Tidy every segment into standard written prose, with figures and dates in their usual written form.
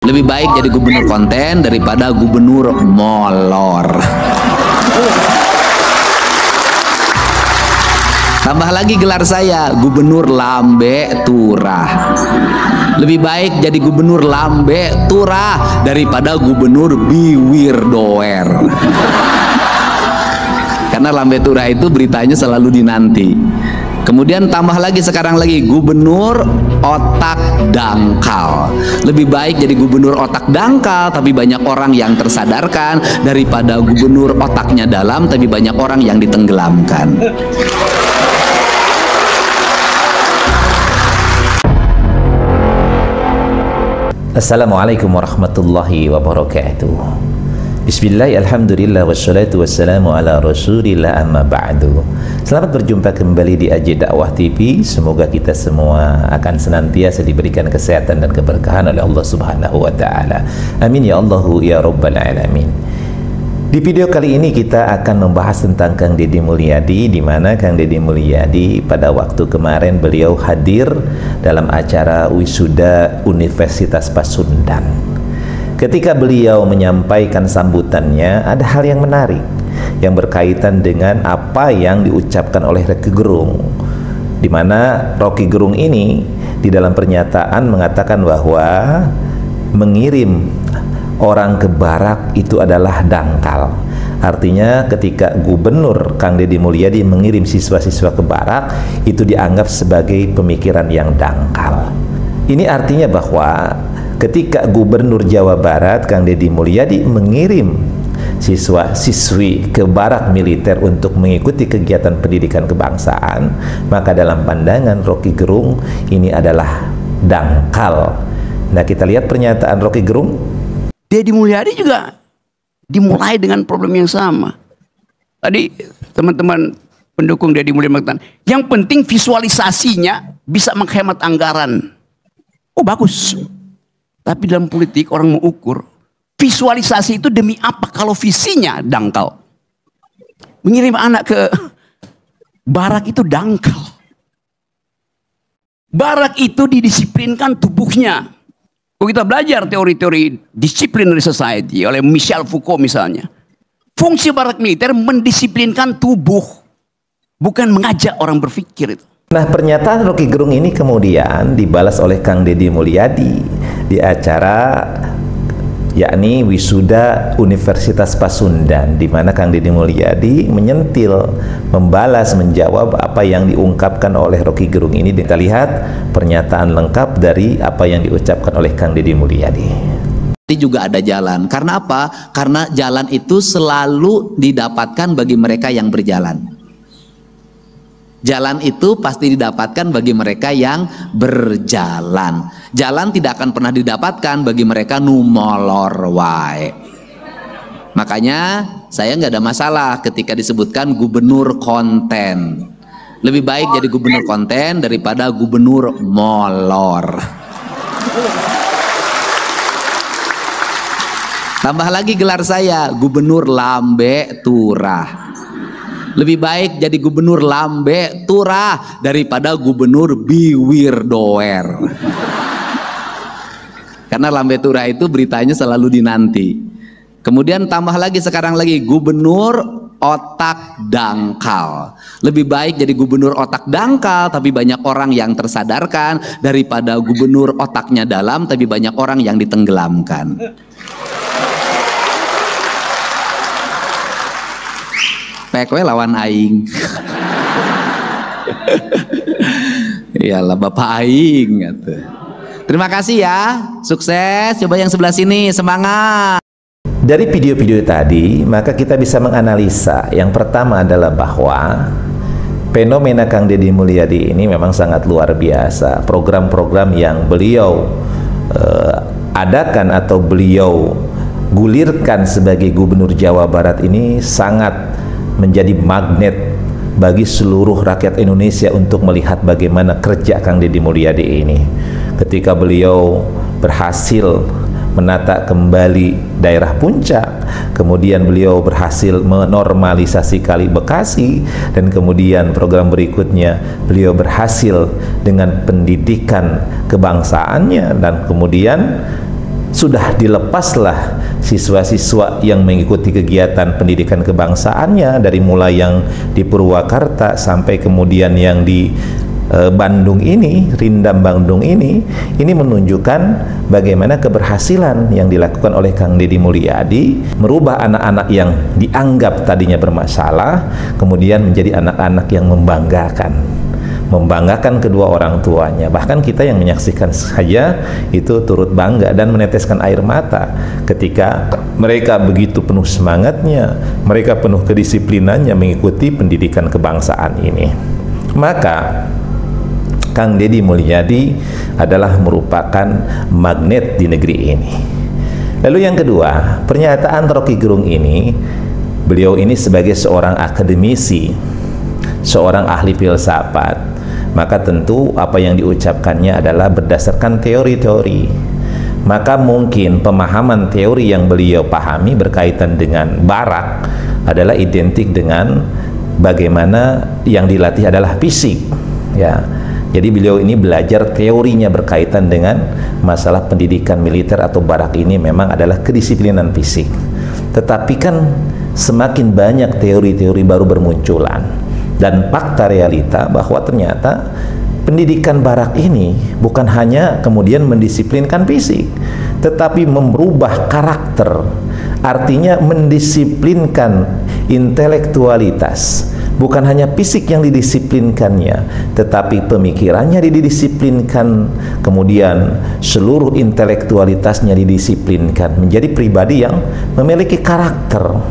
Lebih baik jadi gubernur konten daripada gubernur molor. Tambah lagi gelar saya, gubernur lambe turah. Lebih baik jadi gubernur lambe turah daripada gubernur biwir doer. Karena lambe turah itu beritanya selalu dinanti. Kemudian tambah lagi sekarang lagi gubernur otak dangkal. Lebih baik jadi gubernur otak dangkal tapi banyak orang yang tersadarkan daripada gubernur otaknya dalam tapi banyak orang yang ditenggelamkan. Assalamualaikum warahmatullahi wabarakatuh. Bismillah, alhamdulillah, wassalatu wassalamu ala rasulillah, amma ba'du. Selamat berjumpa kembali di AJ Dakwah TV. Semoga kita semua akan senantiasa diberikan kesehatan dan keberkahan oleh Allah Subhanahu wa ta'ala. Amin ya Allahu ya Rabbal alamin. Di video kali ini kita akan membahas tentang Kang Deddy Mulyadi, di mana Kang Deddy Mulyadi pada waktu kemarin beliau hadir dalam acara wisuda Universitas Pasundan. Ketika beliau menyampaikan sambutannya, ada hal yang menarik yang berkaitan dengan apa yang diucapkan oleh Rocky Gerung, di mana Rocky Gerung ini di dalam pernyataan mengatakan bahwa mengirim orang ke barak itu adalah dangkal. Artinya ketika gubernur Kang Deddy Mulyadi mengirim siswa-siswa ke barak, itu dianggap sebagai pemikiran yang dangkal. Ini artinya bahwa ketika gubernur Jawa Barat Kang Deddy Mulyadi mengirim siswa-siswi ke barak militer untuk mengikuti kegiatan pendidikan kebangsaan, maka dalam pandangan Rocky Gerung ini adalah dangkal. Nah, kita lihat pernyataan Rocky Gerung. Deddy Mulyadi juga dimulai dengan problem yang sama. Tadi teman-teman pendukung Deddy Mulyadi mengatakan, yang penting visualisasinya bisa menghemat anggaran. Oh bagus. Tapi dalam politik orang mau ukur visualisasi itu demi apa kalau visinya dangkal. Mengirim anak ke barak itu dangkal. Barak itu didisiplinkan tubuhnya. Kalau kita belajar teori-teori disciplinary society oleh Michel Foucault misalnya, fungsi barak militer mendisiplinkan tubuh, bukan mengajak orang berpikir itu. Nah, pernyataan Rocky Gerung ini kemudian dibalas oleh Kang Deddy Mulyadi di acara yakni wisuda Universitas Pasundan, di mana Kang Deddy Mulyadi menyentil, membalas, menjawab apa yang diungkapkan oleh Rocky Gerung ini. Kita lihat pernyataan lengkap dari apa yang diucapkan oleh Kang Deddy Mulyadi. Juga ada jalan. Karena apa? Karena jalan itu selalu didapatkan bagi mereka yang berjalan. Jalan itu pasti didapatkan bagi mereka yang berjalan. Jalan tidak akan pernah didapatkan bagi mereka numolor wae. Makanya saya nggak ada masalah ketika disebutkan gubernur konten. Lebih baik jadi gubernur konten daripada gubernur molor. Tambah lagi gelar saya, gubernur lambe turah. Lebih baik jadi gubernur lambe turah daripada gubernur biwir doer. Karena lambe turah itu beritanya selalu dinanti. Kemudian tambah lagi sekarang lagi gubernur otak dangkal. Lebih baik jadi gubernur otak dangkal tapi banyak orang yang tersadarkan daripada gubernur otaknya dalam tapi banyak orang yang ditenggelamkan. Pekwe lawan aing. Iyalah bapak aing gitu. Terima kasih ya, sukses. Coba yang sebelah sini, semangat. Dari video-video tadi, maka kita bisa menganalisa. Yang pertama adalah bahwa fenomena Kang Deddy Mulyadi ini memang sangat luar biasa. Program-program yang beliau adakan atau beliau gulirkan sebagai gubernur Jawa Barat ini sangat menjadi magnet bagi seluruh rakyat Indonesia untuk melihat bagaimana kerja Kang Deddy Mulyadi ini. Ketika beliau berhasil menata kembali daerah Puncak, kemudian beliau berhasil menormalisasi Kali Bekasi, dan kemudian program berikutnya beliau berhasil dengan pendidikan kebangsaannya, dan kemudian sudah dilepaslah siswa-siswa yang mengikuti kegiatan pendidikan kebangsaannya, dari mulai yang di Purwakarta sampai kemudian yang di Bandung ini, Rindam Bandung ini menunjukkan bagaimana keberhasilan yang dilakukan oleh Kang Deddy Mulyadi merubah anak-anak yang dianggap tadinya bermasalah kemudian menjadi anak-anak yang membanggakan kedua orang tuanya. Bahkan kita yang menyaksikan saja itu turut bangga dan meneteskan air mata ketika mereka begitu penuh semangatnya, mereka penuh kedisiplinannya mengikuti pendidikan kebangsaan ini. Maka Kang Deddy Mulyadi adalah merupakan magnet di negeri ini. Lalu yang kedua, pernyataan Rocky Gerung ini, beliau ini sebagai seorang akademisi, seorang ahli filsafat, maka tentu apa yang diucapkannya adalah berdasarkan teori-teori. Maka mungkin pemahaman teori yang beliau pahami berkaitan dengan barak adalah identik dengan bagaimana yang dilatih adalah fisik, ya. Jadi beliau ini belajar teorinya berkaitan dengan masalah pendidikan militer atau barak ini memang adalah kedisiplinan fisik. Tetapi kan semakin banyak teori-teori baru bermunculan dan fakta realita bahwa ternyata pendidikan barak ini bukan hanya kemudian mendisiplinkan fisik, tetapi merubah karakter. Artinya mendisiplinkan intelektualitas. Bukan hanya fisik yang didisiplinkannya, tetapi pemikirannya didisiplinkan, kemudian seluruh intelektualitasnya didisiplinkan, menjadi pribadi yang memiliki karakter.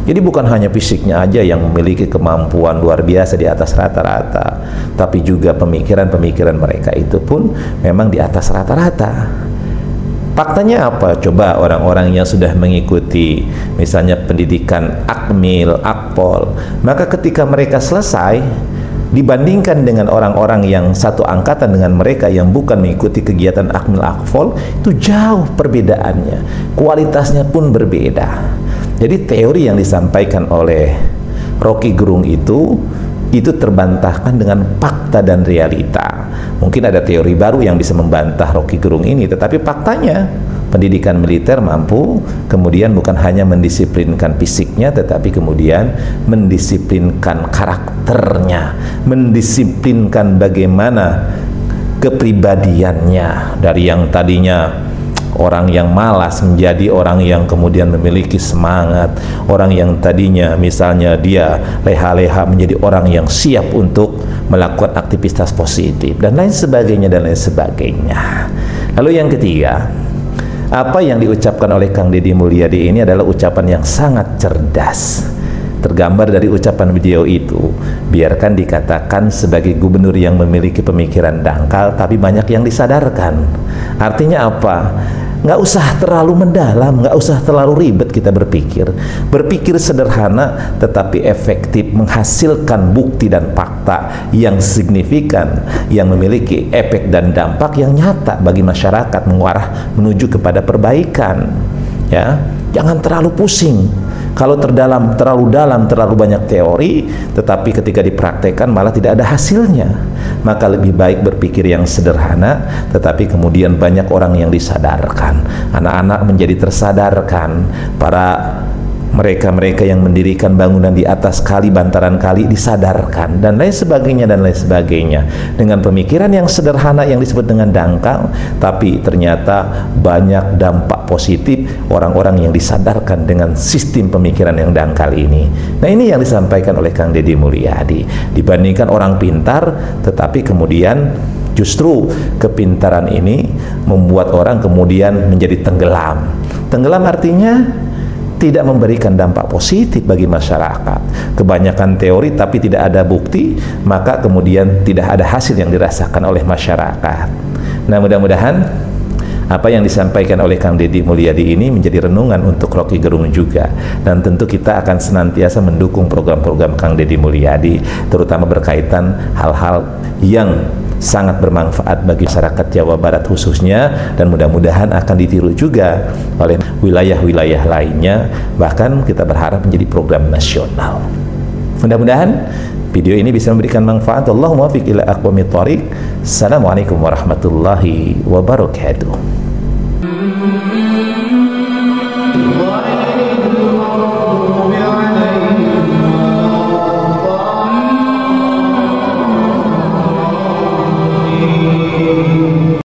Jadi bukan hanya fisiknya aja yang memiliki kemampuan luar biasa di atas rata-rata, tapi juga pemikiran-pemikiran mereka itu pun memang di atas rata-rata. Faktanya apa? Coba orang-orang yang sudah mengikuti misalnya pendidikan Akmil, Akpol, maka ketika mereka selesai dibandingkan dengan orang-orang yang satu angkatan dengan mereka yang bukan mengikuti kegiatan Akmil, Akpol, itu jauh perbedaannya, kualitasnya pun berbeda. Jadi teori yang disampaikan oleh Rocky Gerung itu terbantahkan dengan fakta dan realita. Mungkin ada teori baru yang bisa membantah Rocky Gerung ini, tetapi faktanya pendidikan militer mampu kemudian bukan hanya mendisiplinkan fisiknya, tetapi kemudian mendisiplinkan karakternya, mendisiplinkan bagaimana kepribadiannya, dari yang tadinya orang yang malas menjadi orang yang kemudian memiliki semangat, orang yang tadinya misalnya dia leha-leha menjadi orang yang siap untuk melakukan aktivitas positif dan lain sebagainya dan lain sebagainya. Lalu yang ketiga, apa yang diucapkan oleh Kang Deddy Mulyadi ini adalah ucapan yang sangat cerdas. Tergambar dari ucapan beliau itu, biarkan dikatakan sebagai gubernur yang memiliki pemikiran dangkal tapi banyak yang disadarkan. Artinya apa? Nggak usah terlalu mendalam, nggak usah terlalu ribet kita berpikir. Berpikir sederhana tetapi efektif, menghasilkan bukti dan fakta yang signifikan, yang memiliki efek dan dampak yang nyata bagi masyarakat, mengarah menuju kepada perbaikan. Ya, jangan terlalu pusing. Kalau terlalu dalam, terlalu banyak teori, tetapi ketika dipraktekkan malah tidak ada hasilnya. Maka lebih baik berpikir yang sederhana, tetapi kemudian banyak orang yang disadarkan. Anak-anak menjadi tersadarkan, para mereka-mereka yang mendirikan bangunan di atas kali, bantaran kali disadarkan, dan lain sebagainya dan lain sebagainya. Dengan pemikiran yang sederhana yang disebut dengan dangkal, tapi ternyata banyak dampak positif orang-orang yang disadarkan dengan sistem pemikiran yang dangkal ini. Nah, ini yang disampaikan oleh Kang Deddy Mulyadi. Dibandingkan orang pintar, tetapi kemudian justru kepintaran ini membuat orang kemudian menjadi tenggelam. Tenggelam artinya tidak memberikan dampak positif bagi masyarakat. Kebanyakan teori tapi tidak ada bukti, maka kemudian tidak ada hasil yang dirasakan oleh masyarakat. Nah, mudah-mudahan apa yang disampaikan oleh Kang Deddy Mulyadi ini menjadi renungan untuk Rocky Gerung juga. Dan tentu kita akan senantiasa mendukung program-program Kang Deddy Mulyadi, terutama berkaitan hal-hal yang sangat bermanfaat bagi masyarakat Jawa Barat khususnya, dan mudah-mudahan akan ditiru juga oleh wilayah-wilayah lainnya, bahkan kita berharap menjadi program nasional. Mudah-mudahan video ini bisa memberikan manfaat. Allahumma fiq ila aqwamit thoriq. Assalamualaikum warahmatullahi wabarakatuh.